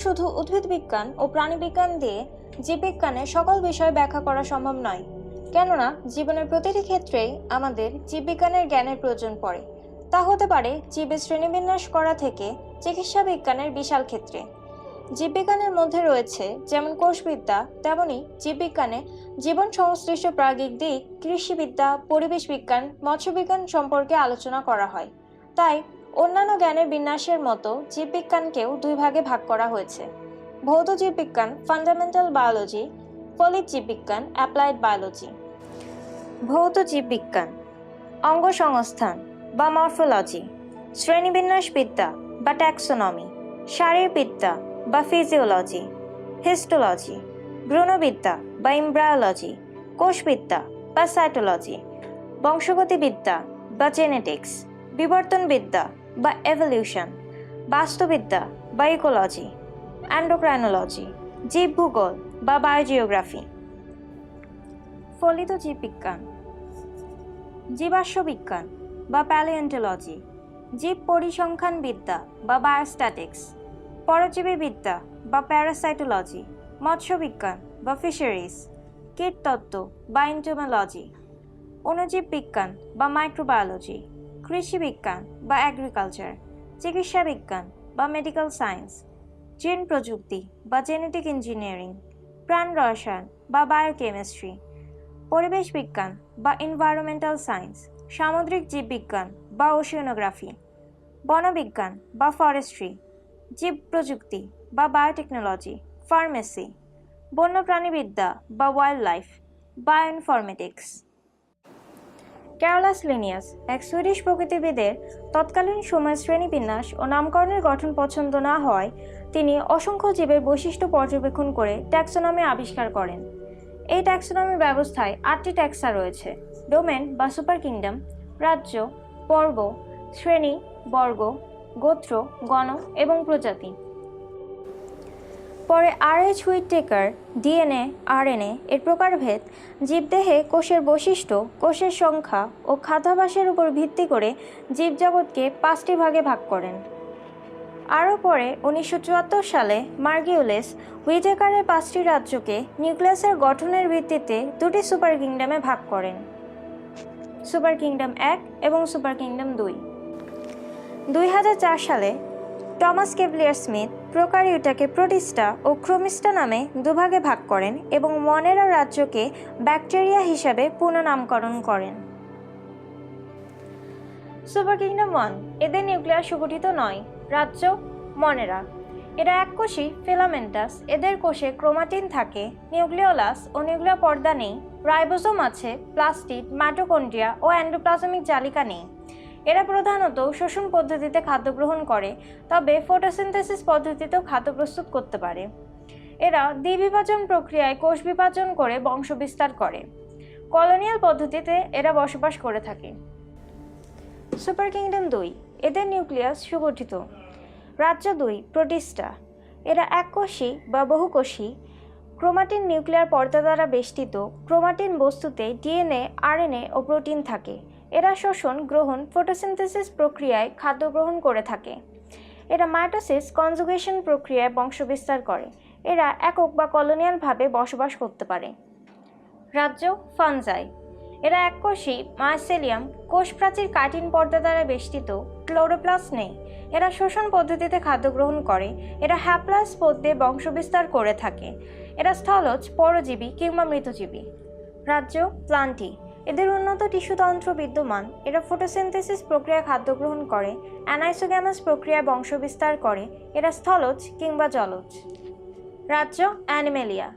শুধু উদ্ভিদ বিজ্ঞান ও প্রাণীবিজ্ঞান দিয়ে জীববিজ্ঞানের সকল বিষয় ব্যাখ্যা করা সম্ভব নয়, কেননা জীবনের প্রতিটি ক্ষেত্রেই আমাদের জীববিজ্ঞানের জ্ঞানের প্রয়োজন পড়ে। তা হতে পারে জীবের শ্রেণীবিন্যাস করা থেকে চিকিৎসা বিজ্ঞানের বিশাল ক্ষেত্রে। জীববিজ্ঞানের মধ্যে রয়েছে যেমন কোষবিদ্যা, তেমনি জীববিজ্ঞানে জীবন সংশ্লিষ্ট প্রাজ্ঞিক দিক, কৃষিবিদ্যা, পরিবেশ বিজ্ঞান, মৎস্যবিজ্ঞান সম্পর্কে আলোচনা করা হয়। তাই অন্যান্য জ্ঞানের বিন্যাসের মতো জীববিজ্ঞানকেও দুই ভাগে ভাগ করা হয়েছে: ভৌত জীববিজ্ঞান ফান্ডামেন্টাল বায়োলজি, ফলিক জীববিজ্ঞান অ্যাপ্লাইড বায়োলজি। ভৌত জীববিজ্ঞান অঙ্গসংস্থান বা মরফোলজি, শ্রেণীবিন্যাসবিদ্যা বা ট্যাক্সোনমি, শারীরবিদ্যা বা ফিজিওলজি, হিস্টোলজি, ভ্রূণবিদ্যা বা এমব্রায়োলজি, কোষবিদ্যা বা সাইটোলজি, বংশগতিবিদ্যা বা জেনেটিক্স, বিবর্তনবিদ্যা বা এভলিউশন, বাস্তুবিদ্যা বা ইকোলজি, অ্যান্ডোক্রাইনোলজি, জীবভূগোল বা বায়োজিওগ্রাফি। ফলিত জীববিজ্ঞান জীবাশ্ম বিজ্ঞান বা প্যালিওন্টোলজি, জীব পরিসংখ্যানবিদ্যা বা বায়োস্ট্যাটিক্স, পরজীবীবিদ্যা বা প্যারাসাইটোলজি, মৎস্যবিজ্ঞান বা ফিশারিজ, কীটতত্ত্ব বা এন্টোমোলজি, অণুজীব বিজ্ঞান বা মাইক্রোবায়োলজি, কৃষিবিজ্ঞান বা এগ্রিকালচার, চিকিৎসা বিজ্ঞান বা মেডিকেল সায়েন্স, জিন প্রযুক্তি বা জেনেটিক ইঞ্জিনিয়ারিং, প্রাণ রসায়ন বা বায়োকেমিস্ট্রি, পরিবেশ বিজ্ঞান বা এনভায়রনমেন্টাল সায়েন্স, সামুদ্রিক জীববিজ্ঞান বা ওশিয়ানোগ্রাফি, বনবিজ্ঞান বা ফরেস্ট্রি, জীব প্রযুক্তি বা বায়োটেকনোলজি, ফার্মেসি, বন্যপ্রাণীবিদ্যা বা wild life, bioinformatics. Carolus Linnaeus এক সুইডিশ প্রকৃতিবিদের তৎকালীন সময়ের শ্রেণীবিন্যাস ও নামকরণের গঠন পছন্দ না হওয়ায় তিনি অসংখ্য জীবের বৈশিষ্ট্য পর্যবেক্ষণ করে ট্যাক্সোনমি আবিষ্কার করেন। এই ট্যাক্সোনমি ব্যবস্থায় 8টি ট্যাক্সা রয়েছে: ডোমেন বা সুপার কিংডম, রাজ্য, পর্ব, শ্রেণী, বর্গ, গোত্র, গণ এবং প্রজাতি। পরে আর.এইচ. হুইটেকার ডিএনএ, আরএনএ এর প্রকারভেদ, জীবদেহে কোষের বৈশিষ্ট্য, কোষের সংখ্যা ও খাদ্যাভ্যাসের উপর ভিত্তি করে জীবজগৎকে 5টি ভাগে ভাগ করেন। আরও পরে 1974 সালে মার্গিউলিস হুইটেকারের 5টি রাজ্যকে নিউক্লিয়াসের গঠনের ভিত্তিতে 2টি সুপার কিংডমে ভাগ করেন: সুপার কিংডম 1 এবং সুপার কিংডম 2। 2004 সালে টমাস কেভলিয়ার স্মিথ প্রোকারিওটাকে প্রোটিস্টা ও ক্রোমিস্টা নামে দুভাগে ভাগ করেন এবং মনেরা রাজ্যকে ব্যাকটেরিয়া হিসাবে পুনঃনামকরণ করেন। সুপার কিংডম 1, এদের নিউক্লিয়াস সুগঠিত নয়। রাজ্য মনেরা, এরা এককোষী ফিলামেন্টাস, এদের কোষে ক্রোমাটিন থাকে, নিউক্লিওলাস ও নিউক্লিয়ার পর্দা নেই, রাইবোসোম আছে, প্লাস্টিড, মাইটোকন্ড্রিয়া ও এন্ডোপ্লাজমিক জালিকা নেই। এরা প্রধানত শোষণ পদ্ধতিতে খাদ্য গ্রহণ করে, তবে ফটোসিনথেসিস পদ্ধতিতেও খাদ্য প্রস্তুত করতে পারে। এরা দ্বিবিভাজন প্রক্রিয়ায় কোষ বিভাজন করে বংশ বিস্তার করে। কলোনিয়াল পদ্ধতিতে এরা বসবাস করে থাকে। সুপার কিংডম 2, এদের নিউক্লিয়াস সুগঠিত। রাজ্য 2, প্রোটিস্টা, এরা এককোষী বা বহুকোষী, ক্রোমাটিন নিউক্লিয়ার পর্দা দ্বারা বেষ্টিত। ক্রোমাটিন বস্তুতে ডিএনএ, আরএনএ ও প্রোটিন থাকে। এরা শোষণ, গ্রহণ, ফটোসিনথেসিস প্রক্রিয়ায় খাদ্য গ্রহণ করে থাকে। এরা মাইটোসিস, কনজুগেশন প্রক্রিয়ায় বংশবিস্তার করে। এরা একক বা কলোনিয়ালভাবে বসবাস করতে পারে। রাজ্য ফানজাই, এরা এককোষী মাইসেলিয়াম, কোষ প্রাচীর কাইটিন পর্দা দ্বারা বেষ্টিত, ক্লোরোপ্লাস্ট নেই। এরা শোষণ পদ্ধতিতে খাদ্য গ্রহণ করে। এরা হ্যাপ্লয়েড স্পোর দিয়ে বংশবিস্তার করে থাকে। এরা স্থলজ, পরজীবী কিংবা মৃতজীবী। রাজ্য প্লান্টি, এদের উন্নত টিস্যুতন্ত্র বিদ্যমান। এরা ফটোসিনথেসিস প্রক্রিয়ায় খাদ্য গ্রহণ করে, অ্যানাইসোগ্যামাস প্রক্রিয়ায় বংশবিস্তার করে। এরা স্থলজ কিংবা জলজ। রাজ্য অ্যানিমেলিয়া,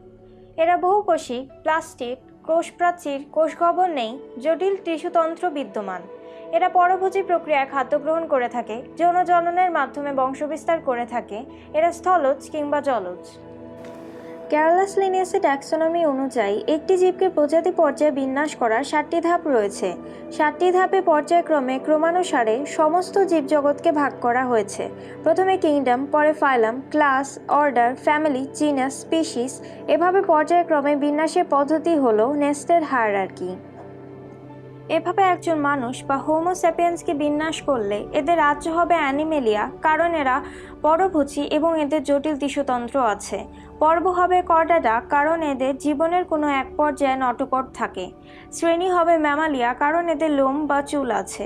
এরা বহুকোষী, প্লাস্টিড, কোষ প্রাচীর, কোষগহ্বর নেই, জটিল টিস্যুতন্ত্র বিদ্যমান। এরা পরভোজী প্রক্রিয়ায় খাদ্য গ্রহণ করে থাকে, যৌন জননের মাধ্যমে বংশবিস্তার করে থাকে। এরা স্থলজ কিংবা জলজ। ক্যারোলাস লিনিয়াসের ট্যাক্সোনমি অনুযায়ী একটি জীবকে প্রজাতি পর্যায়ে বিন্যাস করার 7টি ধাপ রয়েছে। 7টি ধাপে পর্যায়ক্রমে ক্রমানুসারে সমস্ত জীবজগৎকে ভাগ করা হয়েছে। প্রথমে কিংডম, পরে phylum, class, order, family, genus, species, এভাবে পর্যায়ক্রমে বিন্যাসের পদ্ধতি হল নেস্টেড হায়ারার্কি। এভাবে একজন মানুষ বা হোমোস্যাপিয়েন্সকে বিন্যাস করলে এদের রাজ্য হবে অ্যানিমেলিয়া, কারণ এরা পরভোজী এবং এদের জটিল টিস্যুতন্ত্র আছে। পর্ব হবে কর্ডাটা, কারণ এদের জীবনের কোনো এক পর্যায়ে নটোকট থাকে। শ্রেণী হবে ম্যামালিয়া, কারণ এদের লোম বা চুল আছে।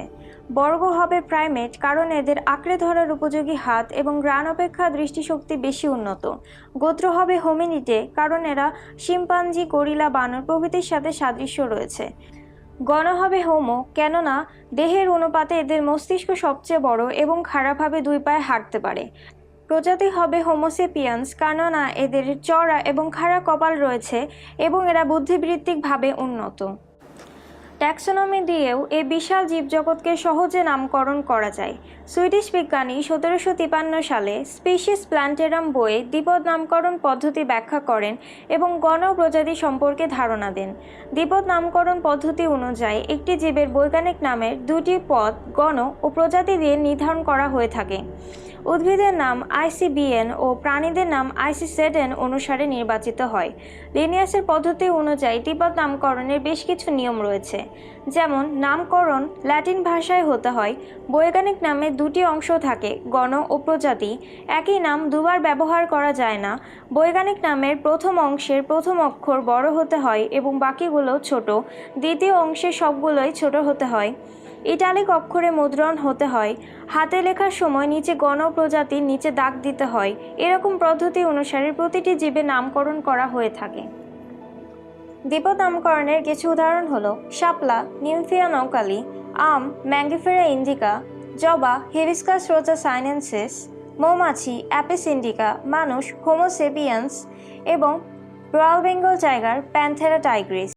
বর্গ হবে প্রাইমেট, কারণ এদের আঁকড়ে ধরার উপযোগী হাত এবং ঘ্রাণ অপেক্ষা দৃষ্টিশক্তি বেশি উন্নত। গোত্র হবে হোমিনিডে, কারণ এরা শিম্পাঞ্জি, গরিলা, বানর প্রভৃতির সাথে সাদৃশ্য রয়েছে। গণ হবে হোমো, কেননা দেহের অনুপাতে এদের মস্তিষ্ক সবচেয়ে বড় এবং খাড়াভাবে দুই পায়ে হাঁটতে পারে। প্রজাতি হবে হোমোসেপিয়ান্স, কেননা এদের চড়া এবং খাড়া কপাল রয়েছে এবং এরা বুদ্ধিবৃত্তিকভাবে উন্নত। ট্যাক্সোনমি দিয়েও এই বিশাল জীবজগৎকে সহজে নামকরণ করা যায়। সুইডিশ বিজ্ঞানী 1753 সালে স্পিসিস প্ল্যান্টেরাম বইয়ে দ্বিপদ নামকরণ পদ্ধতি ব্যাখ্যা করেন এবং গণ প্রজাতি সম্পর্কে ধারণা দেন। দ্বিপদ নামকরণ পদ্ধতি অনুযায়ী একটি জীবের বৈজ্ঞানিক নামের দুটি পদ গণ ও প্রজাতি দিয়ে নির্ধারণ করা হয়ে থাকে। উদ্ভিদের নাম ICBN ও প্রাণীদের নাম ICZN অনুসারে নির্বাচিত হয়। লিনিয়াসের পদ্ধতি অনুযায়ী দ্বিপদ নামকরণের বেশ কিছু নিয়ম রয়েছে, যেমন নামকরণ ল্যাটিন ভাষায় হতে হয়, বৈজ্ঞানিক নামে দুটি অংশ থাকে, গণ ও প্রজাতি। একই নাম দুবার ব্যবহার করা যায় না। বৈজ্ঞানিক নামের প্রথম অংশের প্রথম অক্ষর বড় হতে হয় এবং বাকিগুলো ছোট। দ্বিতীয় অংশের সবগুলোই ছোট হতে হয়। ইটালিক অক্ষরে মুদ্রণ হতে হয়। হাতে লেখার সময় নিচে গণ প্রজাতির নিচে দাগ দিতে হয়। এরকম পদ্ধতি অনুসারে প্রতিটি জীবের নামকরণ করা হয়ে থাকে। দ্বিপদ নামকরণের কিছু উদাহরণ হলো শাপলা, নিমফিয়া নৌকালি; আম, ম্যাঙ্গিফেরা ইন্ডিকা; জবা, হিবিস্কাস রোজা সাইনেন্সিস; মৌমাছি, অ্যাপিস ইন্ডিকা; মানুষ, হোমো সেপিয়েন্স; এবং royal Bengal tiger, Panthera Tigris.